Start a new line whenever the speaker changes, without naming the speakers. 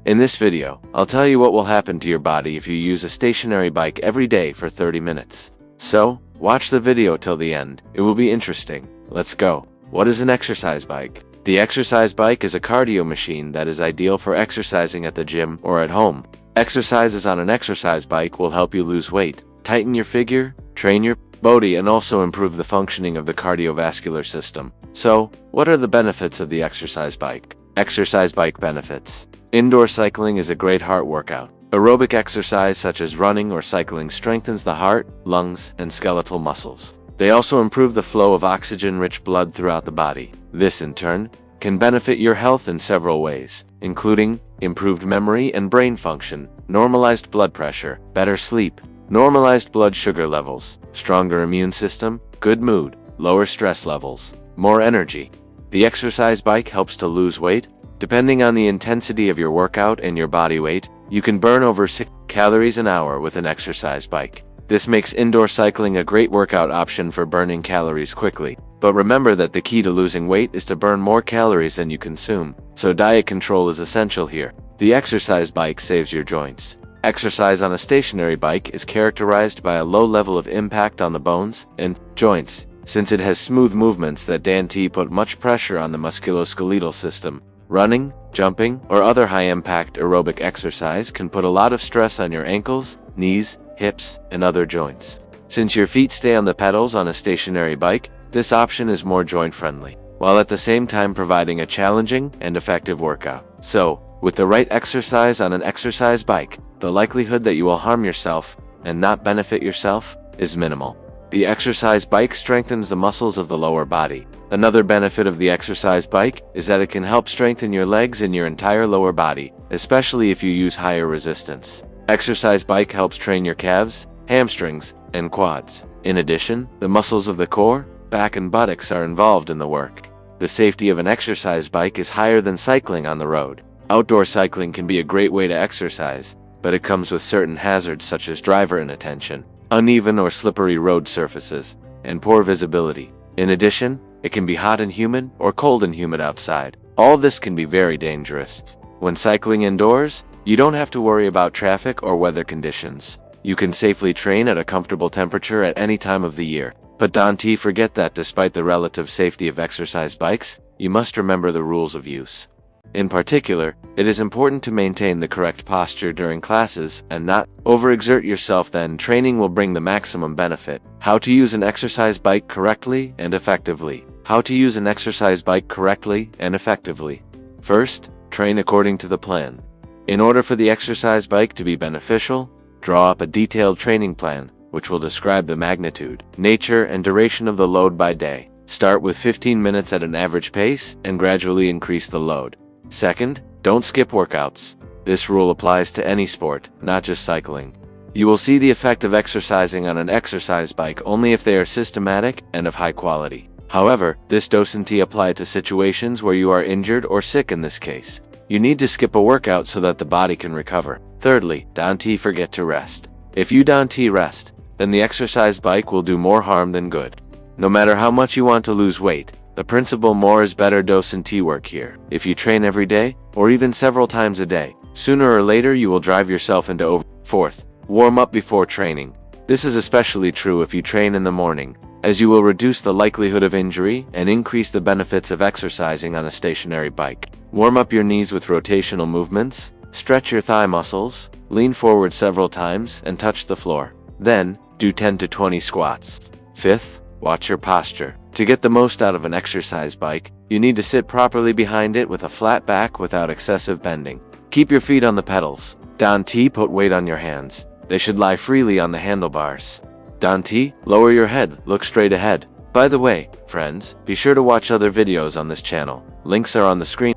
In this video, I'll tell you what will happen to your body if you use a stationary bike every day for 30 minutes. So, watch the video till the end. It will be interesting. Let's go. What is an exercise bike? The exercise bike is a cardio machine that is ideal for exercising at the gym or at home. Exercises on an exercise bike will help you lose weight, tighten your figure, train your body, and also improve the functioning of the cardiovascular system. So, what are the benefits of the exercise bike? Exercise bike benefits. Indoor cycling is a great heart workout. Aerobic exercise such as running or cycling strengthens the heart, lungs, and skeletal muscles. They also improve the flow of oxygen-rich blood throughout the body. This, in turn, can benefit your health in several ways, including improved memory and brain function, normalized blood pressure, better sleep, normalized blood sugar levels, stronger immune system, good mood, lower stress levels, more energy. The exercise bike helps to lose weight. Depending on the intensity of your workout and your body weight, you can burn over 6 calories an hour with an exercise bike. This makes indoor cycling a great workout option for burning calories quickly. But remember that the key to losing weight is to burn more calories than you consume, so diet control is essential here. The exercise bike saves your joints. Exercise on a stationary bike is characterized by a low level of impact on the bones and joints, since it has smooth movements that don't put much pressure on the musculoskeletal system. Running, jumping, or other high-impact aerobic exercise can put a lot of stress on your ankles, knees, hips, and other joints. Since your feet stay on the pedals on a stationary bike, this option is more joint-friendly, while at the same time providing a challenging and effective workout. So, with the right exercise on an exercise bike, the likelihood that you will harm yourself and not benefit yourself is minimal. The exercise bike strengthens the muscles of the lower body. Another benefit of the exercise bike is that it can help strengthen your legs and your entire lower body, especially if you use higher resistance. Exercise bike helps train your calves, hamstrings, and quads. In addition, the muscles of the core, back, and buttocks are involved in the work. The safety of an exercise bike is higher than cycling on the road. Outdoor cycling can be a great way to exercise, but it comes with certain hazards such as driver inattention, uneven or slippery road surfaces, and poor visibility. In addition, it can be hot and humid or cold and humid outside. All this can be very dangerous. When cycling indoors, you don't have to worry about traffic or weather conditions. You can safely train at a comfortable temperature at any time of the year. But don't forget that despite the relative safety of exercise bikes, you must remember the rules of use. In particular, it is important to maintain the correct posture during classes and not overexert yourself. Then training will bring the maximum benefit. How to use an exercise bike correctly and effectively. How to use an exercise bike correctly and effectively. First, train according to the plan. In order for the exercise bike to be beneficial, draw up a detailed training plan, which will describe the magnitude, nature, and duration of the load by day. Start with 15 minutes at an average pace and gradually increase the load. Second, don't skip workouts. This rule applies to any sport, not just cycling. You will see the effect of exercising on an exercise bike only if they are systematic and of high quality. However, this doesn't apply to situations where you are injured or sick. In this case, you need to skip a workout so that the body can recover. Thirdly, don't forget to rest. If you don't rest, then the exercise bike will do more harm than good. No matter how much you want to lose weight, the principle more is better doesn't work here. If you train every day, or even several times a day, sooner or later you will drive yourself into over. Fourth, warm up before training. This is especially true if you train in the morning, as you will reduce the likelihood of injury and increase the benefits of exercising on a stationary bike. Warm up your knees with rotational movements, stretch your thigh muscles, lean forward several times, and touch the floor. Then, do 10 to 20 squats. Fifth, watch your posture. To get the most out of an exercise bike, you need to sit properly behind it with a flat back without excessive bending. Keep your feet on the pedals. Don't put weight on your hands. They should lie freely on the handlebars. Don't lower your head, look straight ahead. By the way, friends, be sure to watch other videos on this channel. Links are on the screen.